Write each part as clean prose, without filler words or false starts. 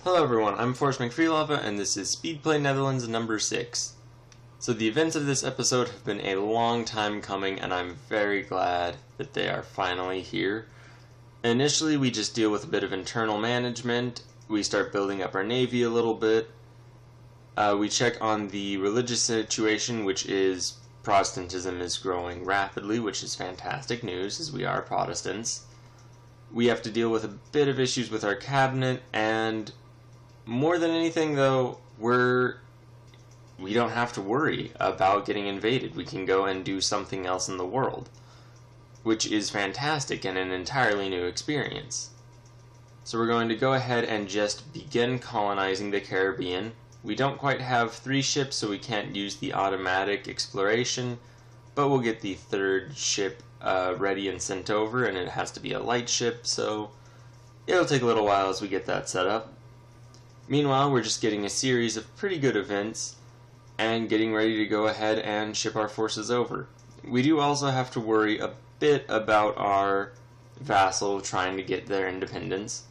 Hello everyone, I'm Forrest McFreelava and this is Speedplay Netherlands number 6. So the events of this episode have been a long time coming and I'm very glad that they are finally here. Initially we just deal with a bit of internal management, we start building up our navy a little bit, we check on the religious situation, which is Protestantism is growing rapidly, which is fantastic news as we are Protestants. We have to deal with a bit of issues with our cabinet, and more than anything though, we don't have to worry about getting invaded. We can go and do something else in the world, which is fantastic and an entirely new experience. So we're going to go ahead and just begin colonizing the Caribbean. We don't quite have 3 ships, so we can't use the automatic exploration, but we'll get the 3rd ship ready and sent over, and it has to be a light ship, so it'll take a little while as we get that set up. Meanwhile, we're just getting a series of pretty good events and getting ready to go ahead and ship our forces over. We do also have to worry a bit about our vassal trying to get their independence.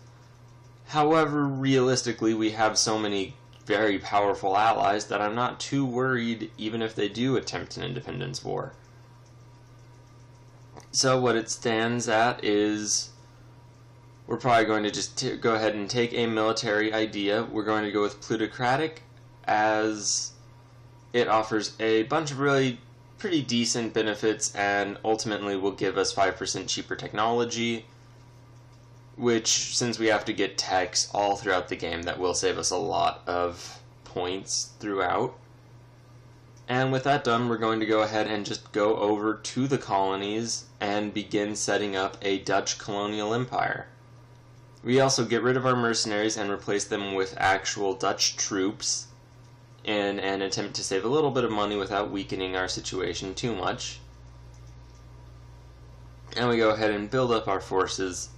However, realistically, we have so many very powerful allies that I'm not too worried even if they do attempt an independence war. So what it stands at is we're probably going to just go ahead and take a military idea. We're going to go with plutocratic, as it offers a bunch of really pretty decent benefits and ultimately will give us 5% cheaper technology, which, since we have to get techs all throughout the game, that will save us a lot of points throughout. And with that done, we're going to go ahead and just go over to the colonies and begin setting up a Dutch colonial empire. We also get rid of our mercenaries and replace them with actual Dutch troops in an attempt to save a little bit of money without weakening our situation too much. And we go ahead and build up our forces.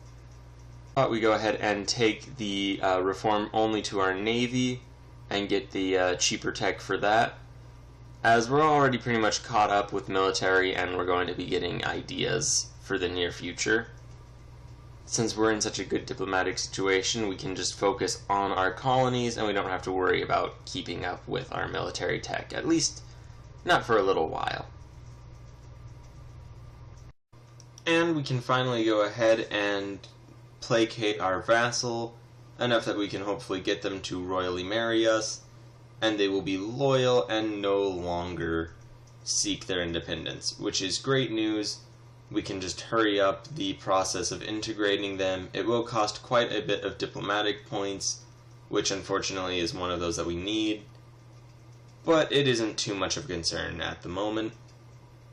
We go ahead and take the reform only to our navy and get the cheaper tech for that, as we're already pretty much caught up with military and we're going to be getting ideas for the near future. Since we're in such a good diplomatic situation, we can just focus on our colonies and we don't have to worry about keeping up with our military tech, at least not for a little while. And we can finally go ahead and placate our vassal enough that we can hopefully get them to royally marry us, and they will be loyal and no longer seek their independence, which is great news. We can just hurry up the process of integrating them. It will cost quite a bit of diplomatic points, which unfortunately is one of those that we need, but it isn't too much of a concern at the moment,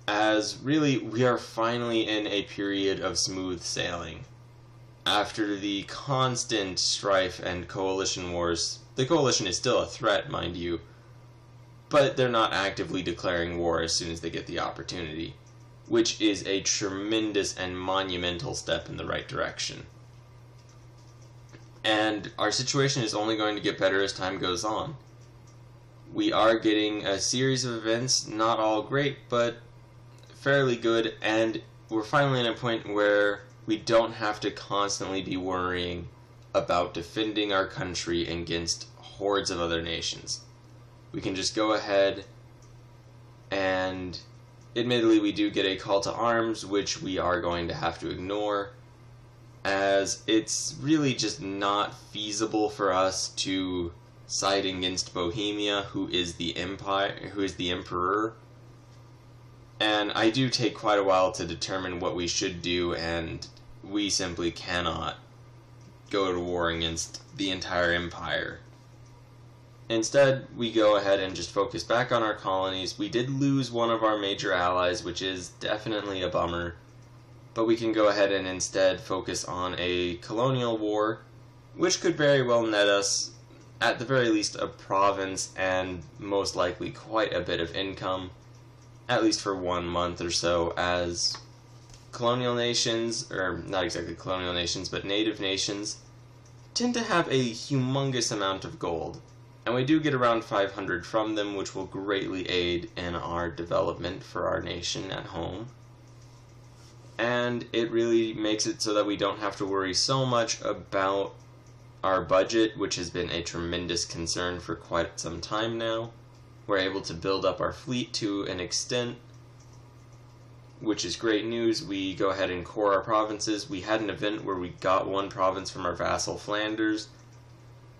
as really we are finally in a period of smooth sailing. After the constant strife and coalition wars, the coalition is still a threat, mind you, but they're not actively declaring war as soon as they get the opportunity, which is a tremendous and monumental step in the right direction. And our situation is only going to get better as time goes on. We are getting a series of events, not all great, but fairly good, and we're finally at a point where we don't have to constantly be worrying about defending our country against hordes of other nations. We can just go ahead and admittedly, we do get a call to arms, which we are going to have to ignore, as it's really just not feasible for us to side against Bohemia, who is the emperor. And I do take quite a while to determine what we should do, and we simply cannot go to war against the entire empire. Instead, we go ahead and just focus back on our colonies. We did lose one of our major allies, which is definitely a bummer, but we can go ahead and instead focus on a colonial war, which could very well net us, at the very least, a province and most likely quite a bit of income, at least for 1 month or so, as colonial nations, or not exactly colonial nations, but native nations, tend to have a humongous amount of gold. And we do get around 500 from them, which will greatly aid in our development for our nation at home. And it really makes it so that we don't have to worry so much about our budget, which has been a tremendous concern for quite some time now. We're able to build up our fleet to an extent, which is great news. We go ahead and core our provinces. We had an event where we got one province from our vassal Flanders.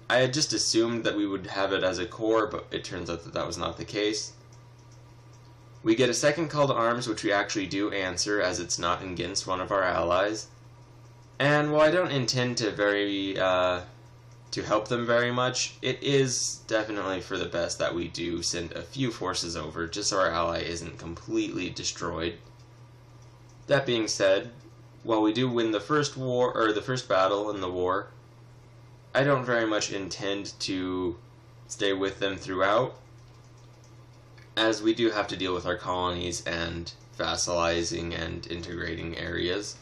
I had just assumed that we would have it as a core, but it turns out that that was not the case. We get a second call to arms, which we actually do answer, as it's not against one of our allies. And while I don't intend to help them very much, it is definitely for the best that we do send a few forces over, just so our ally isn't completely destroyed. That being said, while we do win the first battle in the war, I don't very much intend to stay with them throughout, as we do have to deal with our colonies and vassalizing and integrating areas,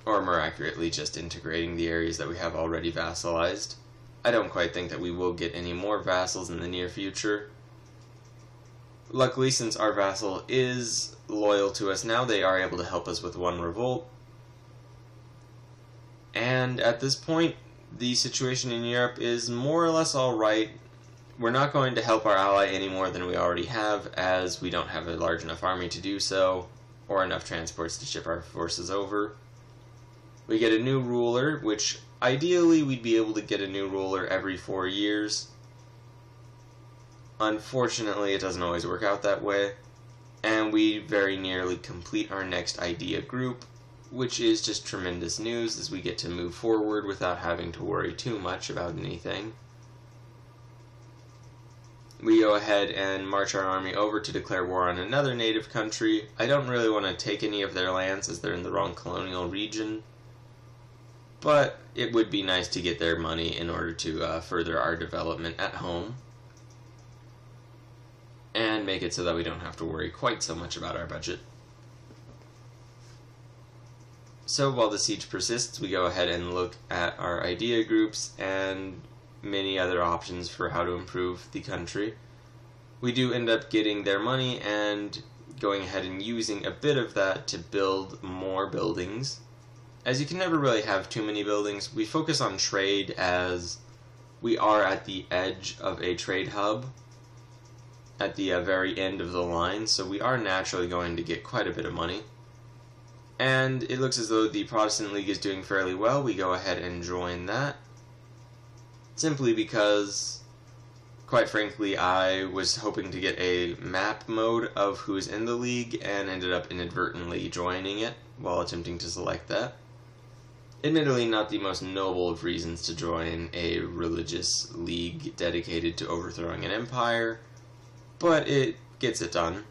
or more accurately, just integrating the areas that we have already vassalized. I don't quite think that we will get any more vassals in the near future. Luckily, since our vassal is loyal to us now, they are able to help us with one revolt. And at this point, the situation in Europe is more or less alright. We're not going to help our ally any more than we already have, as we don't have a large enough army to do so, or enough transports to ship our forces over. We get a new ruler, which ideally we'd be able to get a new ruler every 4 years. Unfortunately, it doesn't always work out that way, and we very nearly complete our next idea group, which is just tremendous news as we get to move forward without having to worry too much about anything. We go ahead and march our army over to declare war on another native country. I don't really want to take any of their lands as they're in the wrong colonial region, but it would be nice to get their money in order to further our development at home and make it so that we don't have to worry quite so much about our budget. So while the siege persists, we go ahead and look at our idea groups and many other options for how to improve the country. We do end up getting their money and going ahead and using a bit of that to build more buildings. As you can never really have too many buildings, we focus on trade as we are at the edge of a trade hub at the very end of the line, so we are naturally going to get quite a bit of money. And it looks as though the Protestant League is doing fairly well. We go ahead and join that, simply because, quite frankly, I was hoping to get a map mode of who's in the league and ended up inadvertently joining it while attempting to select that. Admittedly, not the most noble of reasons to join a religious league dedicated to overthrowing an empire, but it gets it done.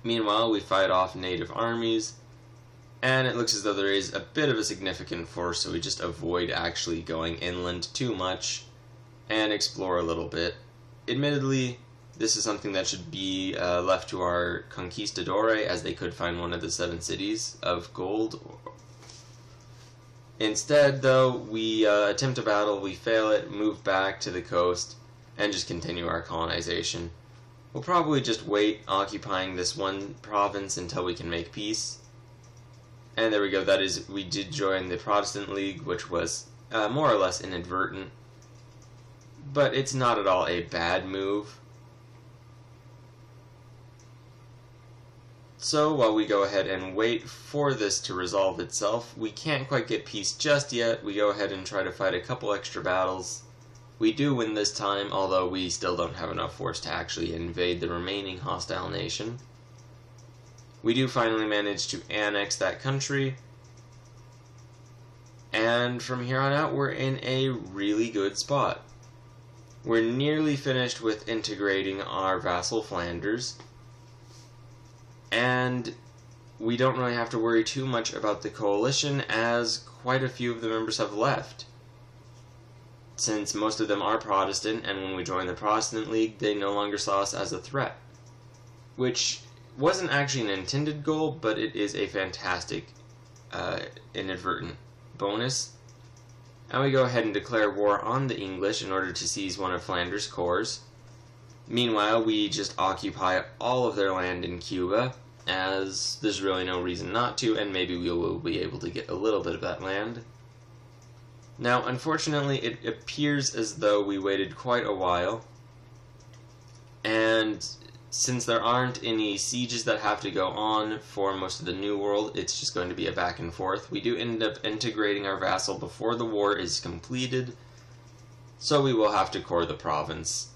Meanwhile, we fight off native armies, and it looks as though there is a bit of a significant force, so we just avoid actually going inland too much and explore a little bit. Admittedly, this is something that should be left to our conquistadores, as they could find one of the 7 cities of gold. Instead, though, we attempt a battle, we fail it, move back to the coast, and just continue our colonization. We'll probably just wait occupying this one province until we can make peace. And there we go, that is, we did join the Protestant League, which was more or less inadvertent. But it's not at all a bad move. So while we go ahead and wait for this to resolve itself, we can't quite get peace just yet. We go ahead and try to fight a couple extra battles. We do win this time, although we still don't have enough force to actually invade the remaining hostile nation. We do finally manage to annex that country, and from here on out we're in a really good spot. We're nearly finished with integrating our vassal Flanders, and we don't really have to worry too much about the coalition, as quite a few of the members have left. Since most of them are Protestant, and when we joined the Protestant League, they no longer saw us as a threat. Which wasn't actually an intended goal, but it is a fantastic inadvertent bonus. And we go ahead and declare war on the English in order to seize one of Flanders' cores. Meanwhile, we just occupy all of their land in Cuba, as there's really no reason not to, and maybe we will be able to get a little bit of that land. Now, unfortunately, it appears as though we waited quite a while, and since there aren't any sieges that have to go on for most of the New World, it's just going to be a back and forth. We do end up integrating our vassal before the war is completed, so we will have to core the province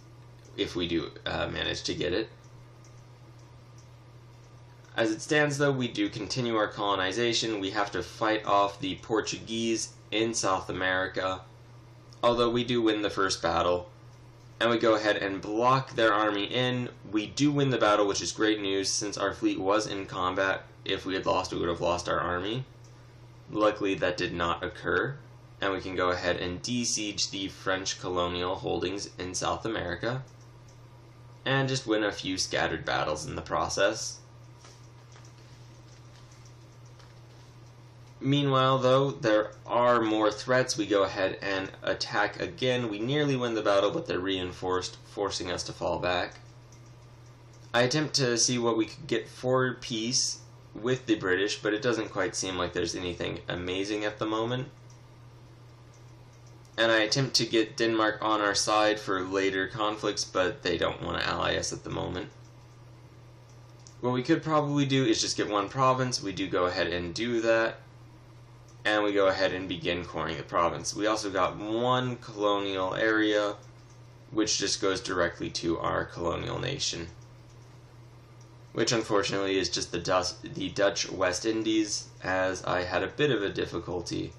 if we do manage to get it. As it stands, though, we do continue our colonization. We have to fight off the Portuguese in South America, although we do win the first battle, and we go ahead and block their army in. We do win the battle, which is great news, since our fleet was in combat. If we had lost, we would have lost our army. Luckily, that did not occur, and we can go ahead and de-siege the French colonial holdings in South America, and just win a few scattered battles in the process. Meanwhile, though, there are more threats. We go ahead and attack again. We nearly win the battle, but they're reinforced, forcing us to fall back. I attempt to see what we could get for peace with the British, but it doesn't quite seem like there's anything amazing at the moment. And I attempt to get Denmark on our side for later conflicts, but they don't want to ally us at the moment. What we could probably do is just get one province. We do go ahead and do that, and we go ahead and begin coring the province. We also got one colonial area, which just goes directly to our colonial nation, which unfortunately is just the Dutch West Indies, as I had a bit of a difficulty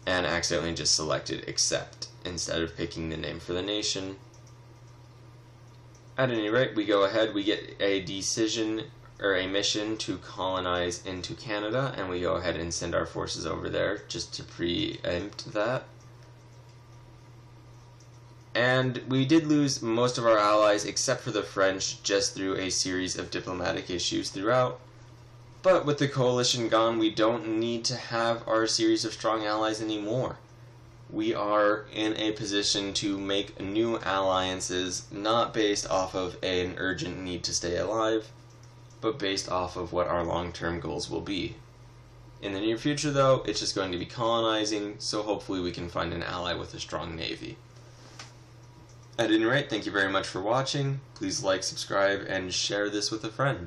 and accidentally just selected accept instead of picking the name for the nation. At any rate, we go ahead, we get a decision or a mission to colonize into Canada, and we go ahead and send our forces over there just to preempt that. And we did lose most of our allies except for the French just through a series of diplomatic issues throughout. But with the coalition gone, we don't need to have our series of strong allies anymore. We are in a position to make new alliances, not based off of an urgent need to stay alive, but based off of what our long-term goals will be. In the near future, though, it's just going to be colonizing, so hopefully we can find an ally with a strong navy. At any rate, thank you very much for watching. Please like, subscribe, and share this with a friend.